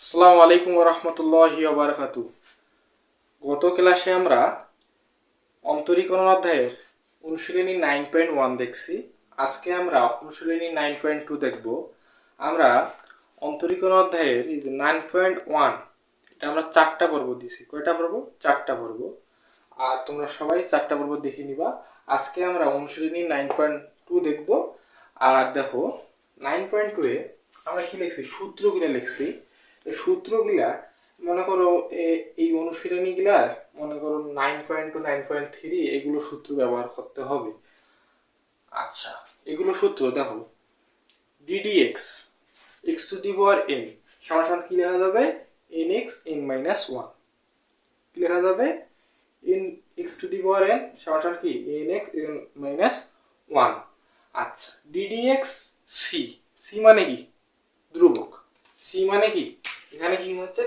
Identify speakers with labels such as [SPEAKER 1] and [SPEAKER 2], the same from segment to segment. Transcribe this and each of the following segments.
[SPEAKER 1] আসসালামু আলাইকুম রহমতুল্লাহি বারাকাতু। গত ক্লাসে আমরা অন্তরীকরণ অধ্যায়ের অনুশীলনী 9.1 দেখছি। আজকে আমরা অনুশীলনী 9.2 দেখব। আমরা অন্তরীকরণ অধ্যায়ের এই যে 9.1 এটা আমরা 4টা পর্ব দিয়েছি। কয়টা পর্ব? 4টা পর্ব। আর তোমরা সবাই 4টা পর্ব দেখে নিবা। আজকে আমরা অনুশীলনী 9.2 দেখব। আর দেখো 9.2 এ আমরা কি লিখছি? সূত্রগুলো লিখছি। এই সূত্রগুলা মনে করো এই অনুশীলনীগুলা মনে করো 9.2 9.3 এগুলো সূত্র ব্যবহার করতে হবে। আচ্ছা, এগুলো সূত্র দেখো। ddx x two the power n সমান কি লেখা যাবে? nx n minus 1 কি লেখা যাবে? in x to the power n সমান কি nx n minus 1। আচ্ছা, ddx c c মানে কি? ধ্রুবক। c মানে কি? এখানে কি হচ্ছে?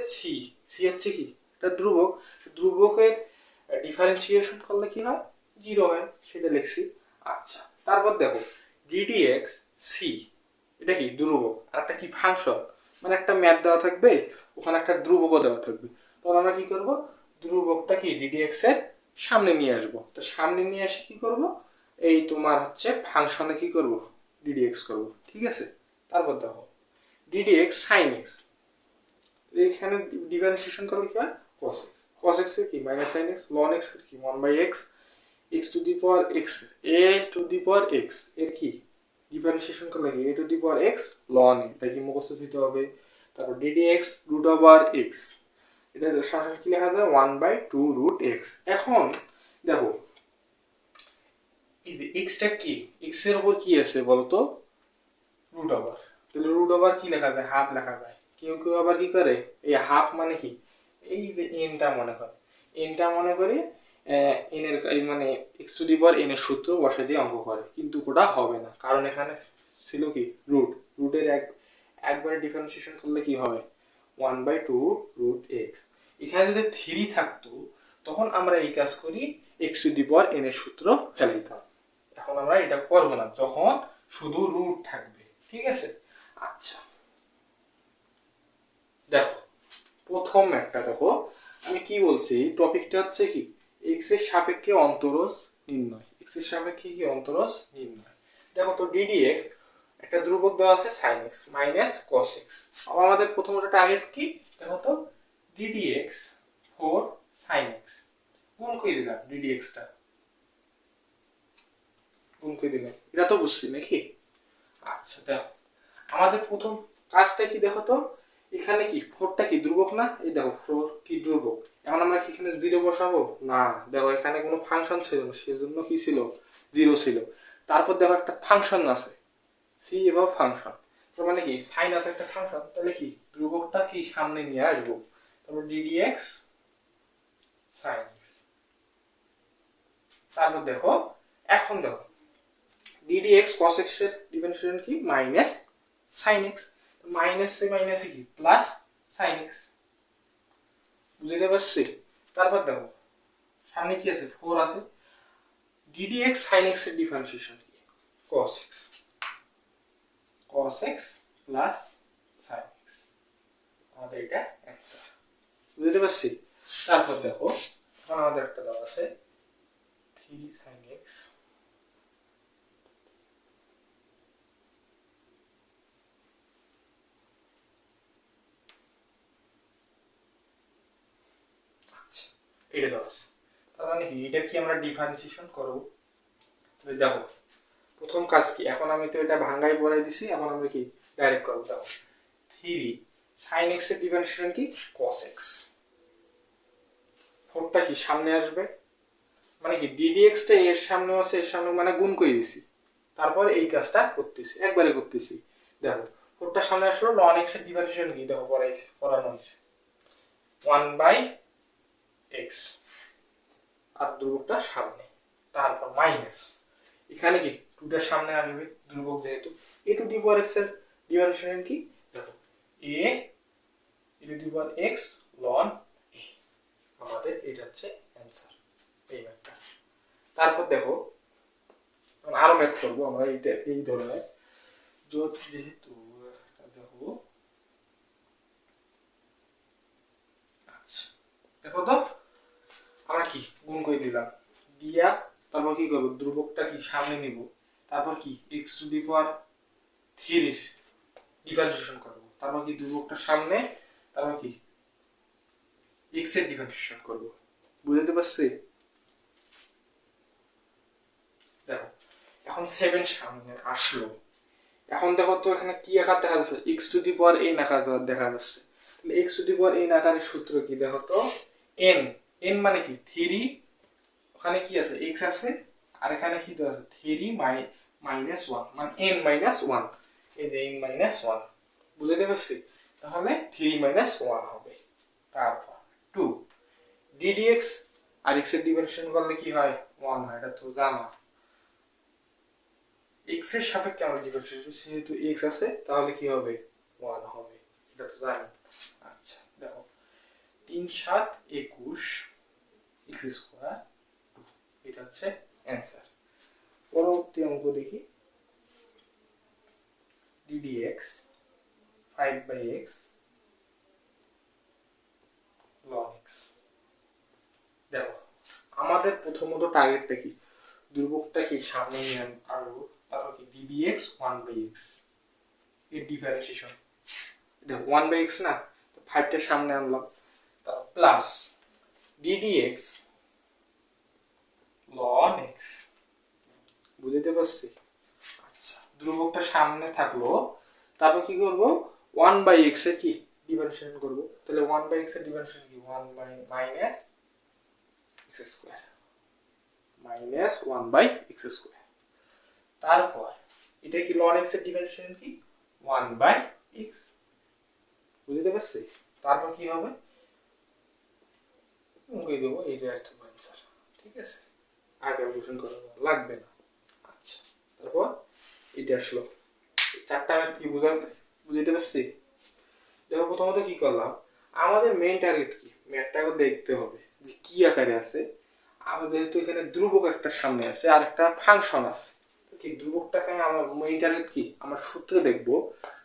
[SPEAKER 1] c হচ্ছে কি? এটা ধ্রুবক। ধ্রুবকের ডিফারেন্সিয়েশন করলে কি হয়? 0 হয়, সেটা লিখছি। আচ্ছা, তারপর দেখো ddx c এটা কি? ধ্রুবক। আর একটা কি? ফাংশন। মানে একটা ম্যাথ দেওয়া থাকবে, ওখানে একটা ধ্রুবকও দেওয়া থাকবে। তখন আমরা কি করব? ধ্রুবকটা কি ddx এর সামনে নিয়ে আসবো। তো সামনে নিয়ে এসে কি করব? এই তোমার হচ্ছে ফাংশনে কি করব? ddx করব। ঠিক আছে? তারপর দেখো ddx sin x এখানে ডিফারেন্সিয়েশন করলে কি হয়? cos x। cos x এর কি? Minus sin x। ln x এর কি? 1/x। x two the power x a two the power x এর কি? ডিফারেন্সিয়েশন করলে কি? a two the power x ln a। এটা কি মুখস্থ দিতে হবে। তারপর ddx রুট ওভার x এটা সরাসরি কি লেখা যায়? 1/2 রুট x। এখন দেখো এই যে x টা কি? x এর উপর কি আছে বলতো? Root over. তাহলে রুট ওভার কি লেখা যায়? হাফ লেখা যায়। কেউ কেউ আবার কি করে? এই হাফ মানে কি? এই যে এনটা মনে করে, এনটা মনে করে এন এর মানে x two the power N এর সূত্র বসে দিয়ে অঙ্ক করে, কিন্তু ওটা হবে না। কারণ এখানে ছিল কি? রুট। রুটের একবারে ডিফারেন্সিয়েশন করলে কি হবে? 1/2 রুট এক্স। এখানে যদি 3 থাকতো তখন আমরা এই কাজ করি, x two the power N এর সূত্র ফেলে দিতাম। এখন আমরা এটা করবো না যখন শুধু রুট থাকবে। ঠিক আছে? আচ্ছা, দেখো প্রথম একটা দেখো, আমি কি বলছি? টপিকটা হচ্ছে কি? এক্স এর সাপেক্ষে অন্তরজ নির্ণয়। এক্স এর সাপেক্ষে কি? অন্তরজ নির্ণয়। দেখো তো ddx একটা ধ্রুবক দেওয়া আছে sin x minus cos x। আমাদের প্রথমটা টার্গেট কি? দেখো তো ddx 4 sin x গুণ করে দিলাম। ddx টা গুণ করে দিলাম, এটা তো বুঝছি নাকি? আচ্ছা, দেখো আমাদের প্রথম কাজটা কি? দেখো তো এখানে কি? 4টা কি ধ্রুবক না? এই দেখো 4 কি ধ্রুবক। এখন আমরা কি এখানে 0 বসাবো? না। দেখো এখানে কোনো ফাংশন ছিল না, সেজন্য কি ছিল? 0 ছিল। তারপর দেখো একটা ফাংশন আছে, সি এবং ফাংশন। তার মানে কি? সাইন আছে একটা ফাংশন, তাহলে কি ধ্রুবকটা কি সামনে নিয়ে আসবো। তারপর ddx sin x। তারপর দেখো এখন দেখো ddx cos x এর ডিফারেন্সিয়েশন কি? Minus sin x। মাইনাস সে মাইনাসে কি? Plus sin x। বুঝতে পারছি? তারপর দেখো সামনে কি আছে? 4 আছে। ddx sin x এর ডিফারেন্সিয়েশন কি? cos x। cos x plus sin x। আমাদের এটা অ্যান্সার। বুঝতে পারছি? তারপর দেখো আমাদের একটা দেওয়া আছে 3 sin x এটা দেওয়া আছে। তার মানে কি? এটা কি আমরা ডিফারেন্সিয়েশন করব? দেখো প্রথম কাজ কি? এখন আমি তো এটা ভাঙাই পড়াই দিছি, এখন আমরা কি ডাইরেক্ট করব। দেখো 3 sin x এর ডিফারেন্সিয়েশন কি? cos x। 4টা কি সামনে আসবে, মানে কি ddx টা এর সামনে আছে, এর সামনে মানে গুণ করে দিছি। তারপর এই কাজটা করতেছি, একবারে করতেছি। দেখো 4টা সামনে আসলো, ln x এর ডিফারেন্সিয়েশন কি? দেখো পড়ানো হয়েছে 1/x আর ধ্রুবকটা সামনে। তারপর মাইনাস এখানে কি? 2টা সামনে আসবে ধ্রুবক যেহেতু। a two the power x এর ডিফারেন্সিয়েশন কি? দেখো a two the power x ln a। আমাদের এটা হচ্ছে অ্যান্সার, এই ম্যাথটা। তারপর দেখো আরো ম্যাথ করবো আমরা এইটা এই ধরনের। যেহেতু দেখো দেখো তো আমরা কি গুণ করে দিলাম, দিয়া তারপর কি করবো, ধ্রুবকটা কি সামনে নিব, তারপর কি x two the power 3 differentiation করবো, তারপর কি ধ্রুবকটা সামনে, তারপর কি এক্স এর ডিফারেন্সিয়েশন করবো। বুঝতে পারছি? দেখো এখন 7 সামনে আসলো, এখন দেখো তো এখানে কি আকার দেখা যাচ্ছে, x two the power N আকার দেখা যাচ্ছে। তাহলে x two the power N আকারের সূত্র কি দেখো তো, এন, এন মানে কি 3, ওখানে কি আছে এক্স আছে, আর এখানে কি দেওয়া আছে 3 মাইনাস 1, মানে এন মাইনাস 1, এই যে এন মাইনাস 1। বুঝতে পারছি? তাহলে 3 মাইনাস 1 হবে। তারপর 2 ddx, আর x এর ডিফারেন্সিয়েশন করলে কি হয় 1 হয়, এটা তো জানা। x এর সাপেক্ষে আমরা ডিফারেন্সিয়েশন, যেহেতু x আছে তাহলে কি হবে 1 হবে, এটা তো জানি। আচ্ছা দেখো 3 7 21 x স্কয়ার, এটা হচ্ছে অ্যান্সার। পরবর্তী অঙ্ক দেখি, ddx 5/x ln x। দেখো আমাদের প্রথমত টার্গেটটা কি, ধ্রুবকটা কি সামনে নিয়ে আনবো, তারপর কি ddx 1/x এর ডিফারেন্সিয়েশন। দেখো 1/x না, তো 5টা সামনে আনলাম, তারপর প্লাস ddx ln x। বুঝতে পারছি? আচ্ছা ধ্রুবকটা সামনে থাকলো, তারপর কি করব 1/x এর কি ডিফারেন্সিয়েশন করব। তাহলে 1/x এর ডিফারেন্সিয়েশন কি 1 minus x square, minus 1/x square. তারপর এটা কি ln x এর ডিফারেন্সিয়েশন কি 1/x। বুঝতে পারছি? তারপর কি হবে, মুখে দেবো, এইটা একটা অ্যান্সার। ঠিক আছে, আর ক্যালকুলেশন করা লাগবে না। আচ্ছা তারপর এটা আসলো, চারটা ম্যাথ কি বুঝতে পারছি? দেখো প্রথমত কি করলাম, আমাদের মেইন টার্গেট কি, ম্যাথটাকে দেখতে হবে যে কি আকারে আছে। আমাদের যেহেতু এখানে ধ্রুবক একটা সামনে আছে আর একটা ফাংশন আছে, তো কি ধ্রুবকটাকে আমার মেইন টার্গেট কি, আমার সূত্রে দেখবো।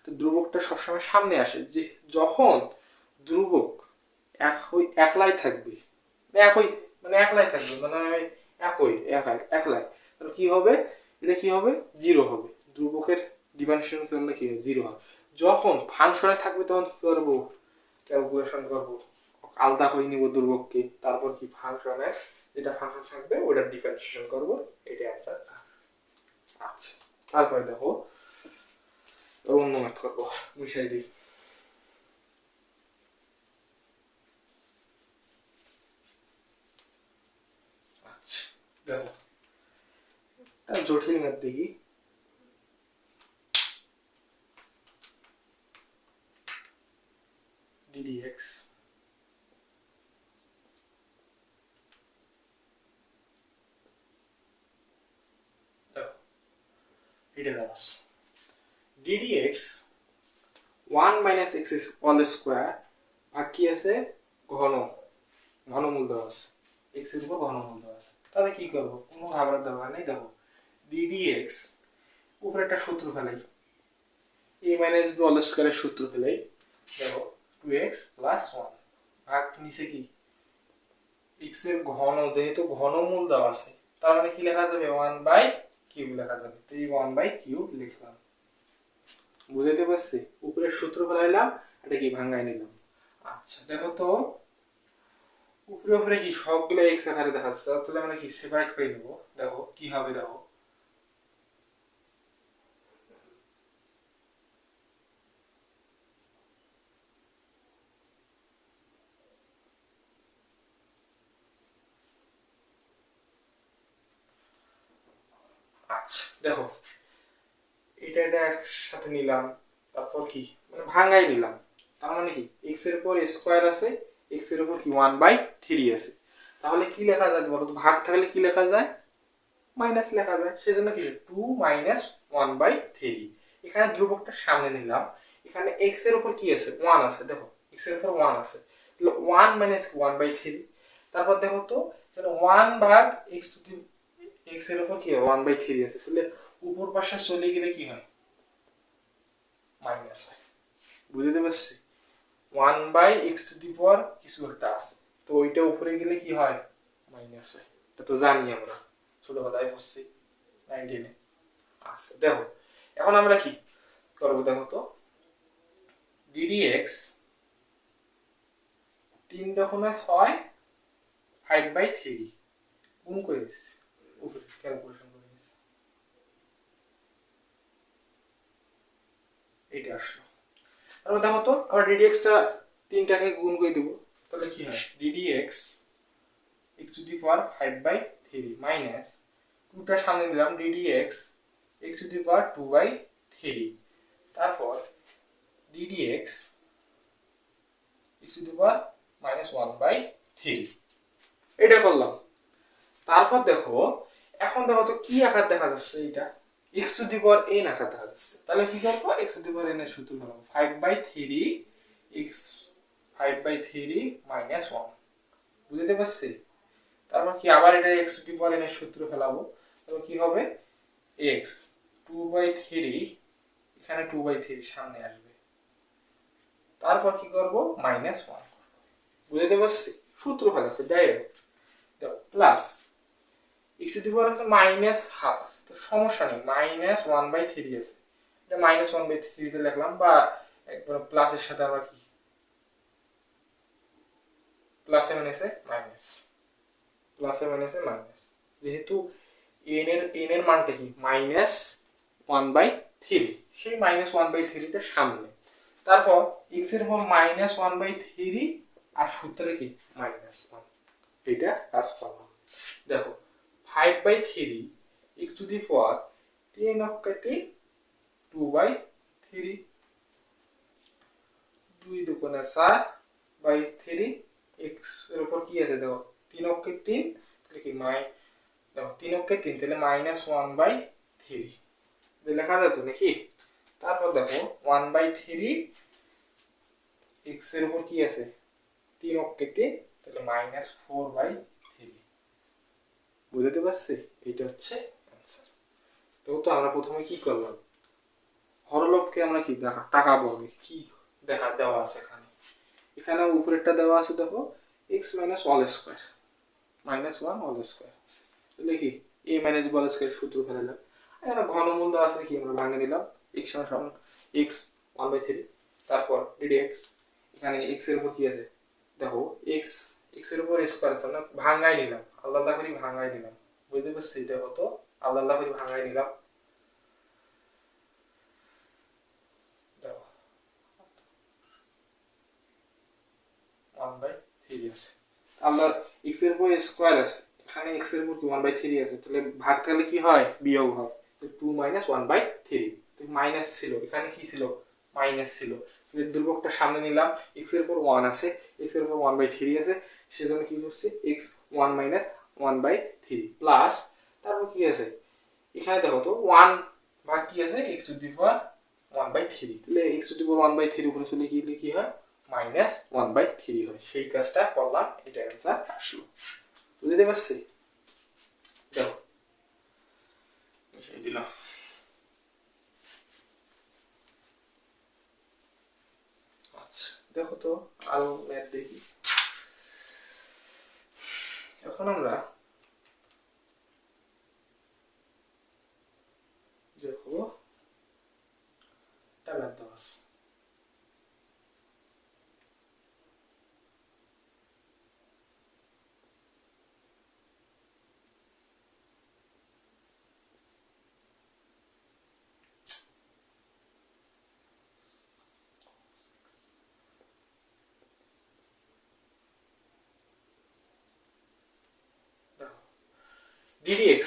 [SPEAKER 1] তো ধ্রুবকটা সবসময় সামনে আসে, যে যখন ধ্রুবক একলাই থাকবে, একই মানে একলাই থাকবে, মানে একলাই, তাহলে কি হবে, এটা কি হবে জিরো হবে, ধ্রুবকের ডিফারেন্সিয়েশন করলে কি হবে জিরো হবে। যখন ফাংশনে থাকবে তখন কি করবো, ক্যালকুলেশন করবো, আলাদা করে নিব ধ্রুবককে, তারপর কি ফাংশনের যেটা ফাংশন থাকবে ওটার ডিফারেন্সিয়েশন করবো, এটা অ্যান্সার। আচ্ছা তারপরে দেখো অন্য ম্যাথ করবো, মিশাই দিই। আচ্ছা দেখো জটিল ম্যাথ দেখি, ddx এটা দেওয়া ddx 1 minus x whole square, আর কি আছে ঘনমূল দেওয়া আছে, x এর উপর ঘনমূল দেওয়া আছে। তাহলে কি করব, কোনো ঘাবড়ার দরকার নেই। দেখো ddx উপরে একটা সূত্র ফেলাই, a মাইনাস b হোল স্কয়ারের সূত্র ফেলাই। দেখো 2x প্লাস 1 ভাগ নিচে কি x এর ঘন, যেহেতু ঘনমূল দেওয়া আছে তার মানে কি লেখা যাবে 1/কিউব লেখা যাবে, তো এই 1/কিউব লিখলাম। বুঝতে পারছি? উপরের সূত্র ফেলাইলাম, এটা কি ভাঙাই নিলাম। আচ্ছা দেখো তো উপরে উপরে কি সবগুলো এক্স আকারে দেখা যাচ্ছে, তাহলে আমরা কি সেপারেট করে নেব। দেখো কি হবে, দেখো আচ্ছা দেখো এটা একসাথে নিলাম, তারপর কি মানে ভাঙাই নিলাম, তার মানে কি এক্স এর উপর স্কয়ার আছে, এক্স এর উপর কি 1/3 আছে। তাহলে কি লেখা যায় বলো তো, ভাগ থাকলে কি লেখা যায় মাইনাস লেখা যায়, সেজন্য কি 2 মাইনাস 1/3। এখানে ধ্রুবকটা সামনে নিলাম, এখানে এক্স এর উপর কি আছে 1 আছে, দেখো এক্স এর উপর 1 আছে, তাহলে 1 মাইনাস 1/3। তারপর দেখো তো এখানে 1 ভাগ এক্স টু দি এক্স এর উপর কি 1/3 আছে, তাহলে উপর পাশে চলে গেলে কি হয় মাইনাস হয়। বুঝতে পারছি? 1/x টু দি পাওয়ার কিছু একটা আছে, তো ওইটা উপরে গেলে কি হয়, মাইনাস হয়। এটা তো জানি আমরা, ছোটবেলায় পড়ছি 9-10-এ। আচ্ছা দেখো, এখন আমরা কি করবো দেখো তো, ddx 3 দশমিক 6 5/3 গুণ করে দিচ্ছি, উপরে ক্যালকুলেশন করে দিচ্ছি, এইটা আসলো। তারপর দেখো তো আমরা ddx-টা 3টাকে গুণ করে দেবো, তাহলে কি হয়, ddx x⁵ মাইনাস 2টা সামনে দিলাম, ddx x⁵2/3, তারপর ddx x⁻⁻1/3, এটা করলাম। তারপর দেখো, এখন দেখো তো কি আকার দেখা যাচ্ছে, এটা x⁴n আকার দেখা যাচ্ছে। তাহলে কি করবো, x⁴n এর সূত্র হলো 5/3 x 5/3 - 1, বুঝতে পারছি। তারপর কি আবার এটা x⁴n এর সূত্র ফেলাবো, তাহলে কি হবে, x 2/3, এখানে 2/3 সামনে আসবে, তারপর কি করব, -1, বুঝতে পারছি, সূত্র ফেলাচ্ছে ডাইরেক্ট। দেখো প্লাস x⁴ মাইনাস হাফ আছে, তো সমস্যা নেই, -1/3 আছে, এটা -1/3 তে লিখলাম, বা একবার প্লাসের সাথে আমরা কি প্লাসে মাইনাসে মাইনাস, প্লাসে মাইনাসে মাইনাস, যেহেতু n এর মানটা কি -1/3, সেই -1/3 টা সামনে, তারপর x এর উপর -1/3 আর সূত্রে কি -1, এটা কাজ করলাম। দেখো 5/3 x⁴ 3 অক্ষে 2/3, 2 দুগুণে 4/3, x এর উপর কি আছে দেখো 3 অক্ষে 3, তাহলে কি দেখো 3 অক্ষে 3, তাহলে -1/3 লেখা যেত নাকি। তারপর দেখো 1/3 x এর উপর কি আছে 3 অক্ষে 3, তাহলে -4/3, বুঝতে পারছি, এটা হচ্ছে অ্যান্সার। তো আমরা প্রথমে কি করলাম, হরলবকে আমরা কি তাকাবো, আমি কি দেওয়া আছে এখানে, এখানে উপরেরটা দেওয়া আছে দেখো x - all square -1 all square, তাহলে কি a - b all স্কয়ার সূত্র ফেলালাম। এখানে ঘনমূল দেওয়া আছে, কি আমরা ভাঙে নিলাম, x সমান x 1/3, তারপর ddx, এখানে x এর উপর কি আছে দেখো x এর উপর স্কয়ার আছে, আমরা ভাঙাই নিলাম, আলাদা করে ভাঙাই নিলাম, বুঝতে পারছি, দেখো তো আলাদা করে ভাঙাই নিলাম, 1/3 আছে, আমরা x এর উপর স্কয়ার আছে, এখানে x এর উপর 1/3 আছে, তাহলে ভাগ থাকলে কি হয়, বিয়োগ হয়, তো 2 - 1/3, তো মাইনাস ছিল, এখানে কি ছিল, মাইনাস ছিল, তাহলে ধ্রুবকটা সামনে নিলাম, x এর উপর 1 আছে, x এর উপর 1/3 আছে, সেজন্য কি করছি, x 1 - 1/3 প্লাস, তারপর কি আছে এখানে দেখো তো 1 ভাগ কি আছে, x⁴1/3, তাহলে x⁴1/3 উপরে চলে গেলে কি হয়, -1/3 হয়, সেই কাজটা করলাম, এটা অ্যান্সার আসলো, বুঝতে পারছি। দেখো মিশিয়ে দিলাম। আচ্ছা দেখো তো আরো ম্যাথ দেখি, এখন আমরা দেখো একটা ম্যাথ দেওয়া আছে, ddx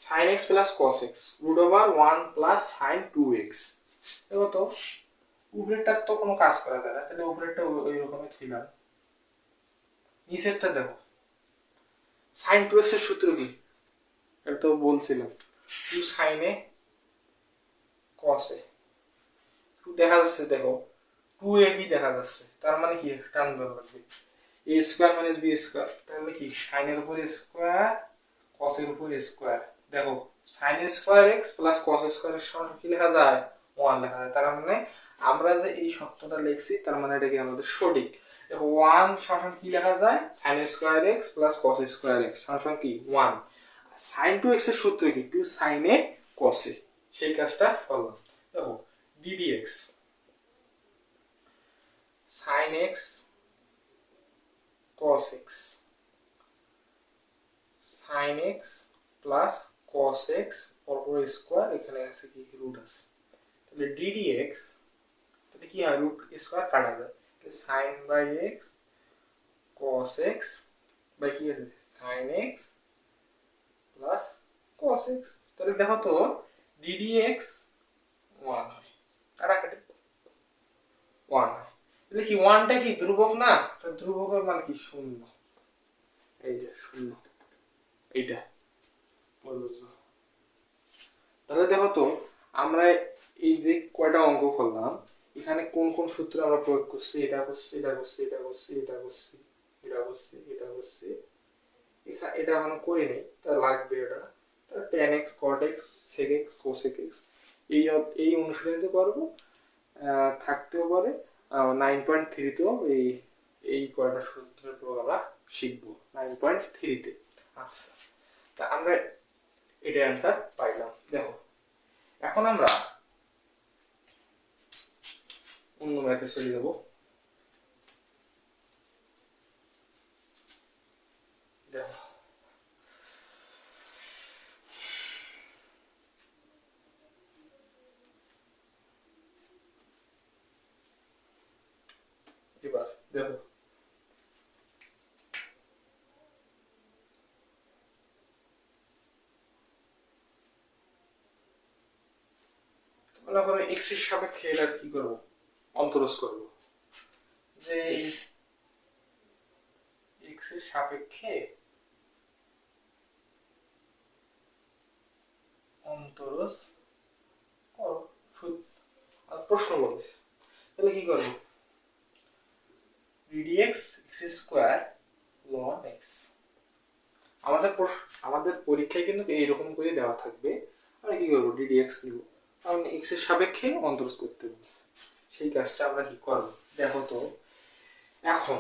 [SPEAKER 1] sin x plus cos x √1 plus sin 2x, দেখো তো উপরেরটা তো কোনো কাজ করা যায় না, তাহলে উপরেরটা ওই রকমই ছিলাম, নিচেরটা দেখো sin 2x এর সূত্র কি, এটা তো বলছিলাম 2 sin a cos a, দেখা যাচ্ছে দেখো 2ab দেখা যাচ্ছে, তার মানে কি টান দেওয়া লাগবে, a square minus b square, তাহলে কি sin এর উপর স্কয়ার cos এর উপর স্কয়ার, দেখো sin square x plus cos square এর সমান কি লেখা যায়, 1 লেখা যায়, তার মানে আমরা যে এই শর্তটা লিখছি তার মানে এটা কি আমাদের সঠিক, দেখো 1 সমান কি লেখা যায়, sin square x plus cos square x সমান কি 1। sin 2x এর সূত্র কি 2 sin a cos a, সেই কাজটা করলাম। দেখো ddx sin x cos x sin x plus cos x পরপর স্কয়ার, এখানে আছে কি রুট আছে, তাহলে ddx তাহলে কি হয় রুট স্কয়ার কাটা যায়, তাহলে sin by x cos x by কি আছে sin x plus cos x, তাহলে দেখো তো ddx 1 হয়, কাটাকাটি 1 হয়, তাহলে কি 1টা কি ধ্রুবক না, তো ধ্রুবকের মান কি 0, এই যে 0, এইটা বুঝছো। তাহলে দেখো তো আমরা এই যে কয়টা অঙ্ক করলাম, এখানে কোন কোন সূত্র আমরা প্রয়োগ করছি, এটা করছি এটা করছি এটা করছি এটা করছি এটা করছি এটা করছি, এটা মানে করি নাই, তা লাগবে এটা, তার tan x cot x sec x cosec x এই এই অনুশীলনীতে করবো, থাকতেও পারে 9.3 তেও এই এই কয়টা সূত্রের প্রয়োগ আমরা শিখবো 9.3 তে। আচ্ছা, তা আমরা এটা অ্যান্সার পাইলাম। দেখো এখন আমরা অন্য ম্যাথে চলে যাবো। দেখো এবার দেখো মনে করো x এর সাপেক্ষে এটা কি করব, অন্তরজ করব, যে x এর সাপেক্ষে অন্তরজ করো, আর প্রশ্ন বলিস, তাহলে কি করব ddx x square ln x, আমাদের পরীক্ষায় কিন্তু এইরকম করে দেওয়া থাকবে, আমরা কি করব ddx নিব, কারণ x এর সাপেক্ষে অন্তরজ করতে হবে, সেই কাজটা আমরা কি করব। দেখো তো এখন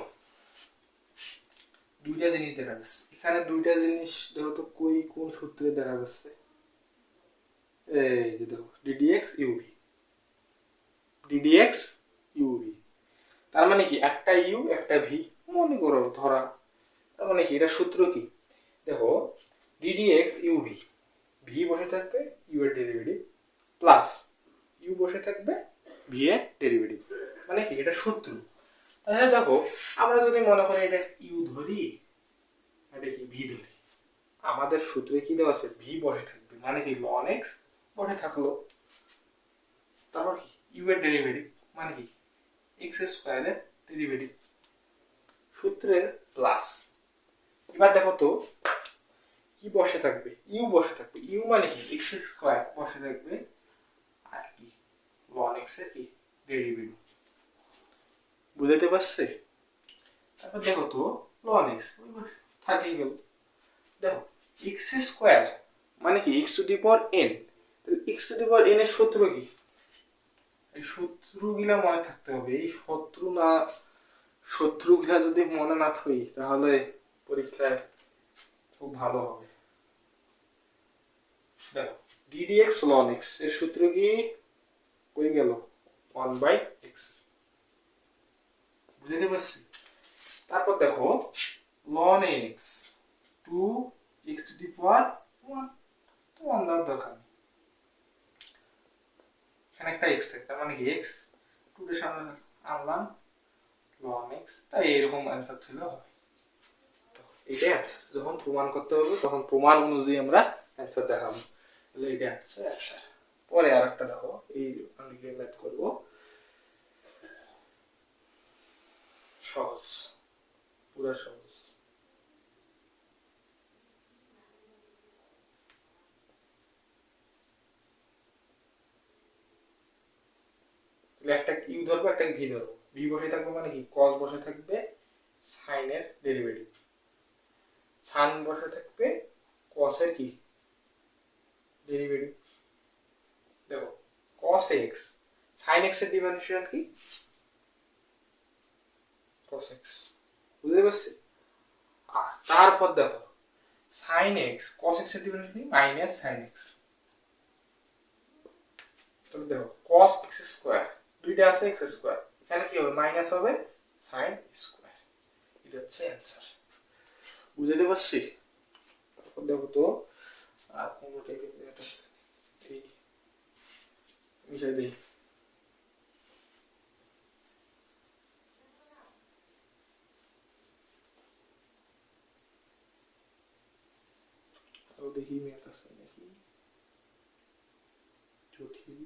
[SPEAKER 1] দুইটা জিনিস দেখা যাচ্ছে, এখানে দুইটা জিনিস দেখো তো কোন সূত্রে দেখা যাচ্ছে, এই যে দেখো ddx uv, তার মানে কি একটা u একটা v মনে করো ধরা, তার মানে কি এটা সূত্র কি, দেখো ddx uv, v বসে থাকবে u এর ডেরিভেটিভ প্লাস u বসে থাকবে v এর ডেরিভেটিভ, মানে কি এটা সূত্র। তাহলে দেখো আমরা যদি মনে করি এটা u ধরি, এটা কি v ধরি, আমাদের সূত্রে কি দেওয়া আছে v বসে থাকবে, মানে কি ln x বসে থাকলো, তারপর কি u এর ডেরিভেটিভ মানে কি x স্কয়ারের ডেরিভেটিভ সূত্রের প্লাস, এবার দেখো তো কি বসে থাকবে u বসে থাকবে, u মানে কি x স্কয়ার বসে থাকবে, আর কি ln x এর কি ডেরিভেটিভ, বুঝতে পারছে। তারপর দেখো তো ln x থাকেই গেল, দেখো x স্কয়ার মানে কি x two the power n, তাহলে x two the power n এর সূত্র কি, এই সূত্রগুলা মনে থাকতে হবে, এই শত্রুগুলা যদি মনে না থাকি তাহলে পরীক্ষায় খুব ভালো হবে। দেখো ddx ln x এর সূত্র কি কই গেল 1/x, বুঝতে পারছি। তারপর দেখো ln x 2x to the power 1, তো 1 দেওয়ার দরকার নেই, এখানে একটা x থাকে, তার মানে কি x 2 এর সামনে আনলাম ln x, তাই এরকম অ্যান্সার ছিল হবে। তো এটাই অ্যান্সার, যখন প্রমাণ করতে হবে তখন প্রমাণ অনুযায়ী আমরা অ্যান্সার দেখাবো, তাহলে এটা হচ্ছে অ্যান্সার। পরে আরেকটা দেখো, এই আমি ম্যাথ করব সহজ, পুরো সহজ। একটা ইউ ধরবো একটা ভি ধরবো, ভি বসে থাকবে মানে কি কস বসে থাকবে সাইনের ডেরিভেটিভ, সাইন বসে থাকবে কসের কি ডেরিভেটিভ, দেখো cos x sin x এর ডিফারেন্সিয়াল কি cos x, বুঝতে পারছি? আর তারপর দেখো sin x, cos x এর ডেরিভেটিভ কি মাইনাস sin x। তাহলে দেখো cos x স্কয়ার, দুইটা আছে x স্কয়ার, এখানে কি হবে মাইনাস হবে sin স্কয়ার। এটা হচ্ছে অ্যানসার, বুঝতে পারছি? তারপর দেখো তো আর কোনটা এই মিশাই দিই। আরো দেখি ম্যাথ আছে নাকি জটিল।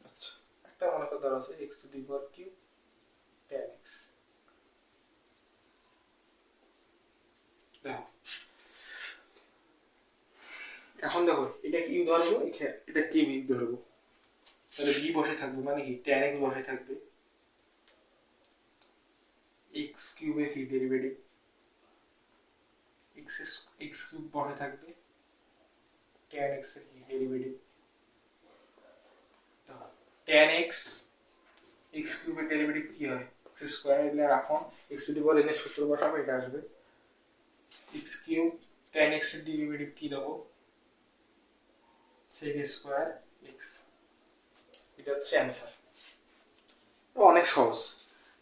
[SPEAKER 1] আচ্ছা, একটা মনে করতে আছে x two the power cube tan x। দেখো এখন দেখো এটা কি ধরবো, এটা কি বি ধরবো, তাহলে বি বসে থাকবে মানে কি tan x বসে থাকবে, x কিউবের কি ডেরিভেটিভ x কিউব বসে থাকবে, tan x এর কি ডেরিভেটিভ, tan x x কিউবের ডেরিভেটিভ কি হয় x স্কয়ার, এলে এখন x two the power n এর সূত্র বসাবো, এটা আসবে x কিউব tan x এর ডেরিভেটিভ কি দেবো sec স্কয়ার x। এটা হচ্ছে অ্যান্সার, অনেক সহজ।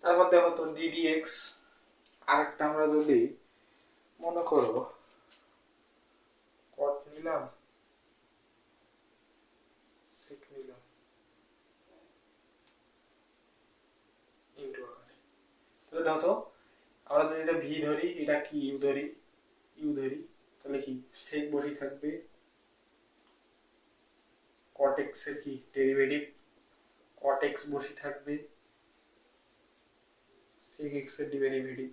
[SPEAKER 1] তারপর দেখো তো ddx, আরেকটা আমরা যদি মনে করো cot নিলাম sec নিলাম ইনটু আকারে, তাহলে দেখো তো আমরা যদি এটা ভি ধরি, এটা কি ইউ ধরি, তাহলে কি sec বসেই থাকবে, cot x এর কি ডেরিভেটিভ cot x বসে থাকবে, sec x এর ডেরিভেটিভ,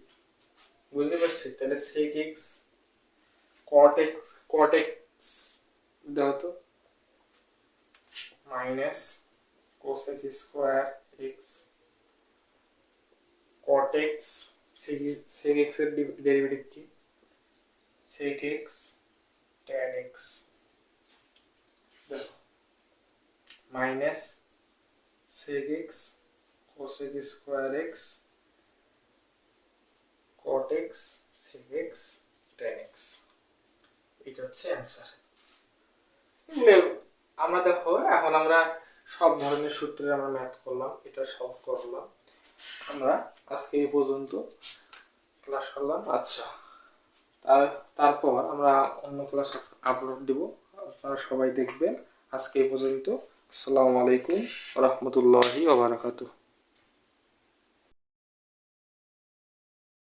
[SPEAKER 1] বুঝতে পারছি? তাহলে sec x cot x দাও তো minus cosec square x cot x, sec x এর ডেরিভেটিভ কি sec x tan x, দেখো minus sec x cosec square x cot x sec x tan x। এটা হচ্ছে অ্যান্সার। আমরা দেখো এখন আমরা সব ধরনের সূত্রে আমরা ম্যাথ করলাম, এটা সলভ করলাম আমরা আজকে এই পর্যন্ত ক্লাস করলাম। আচ্ছা, তারপর আমরা অন্য ক্লাস আপলোড দিব, আপনারা সবাই দেখবেন। আজকে এই পর্যন্ত। আসসালামু আলাইকুম ওয়া রাহমাতুল্লাহি ওয়া বারাকাতুহু।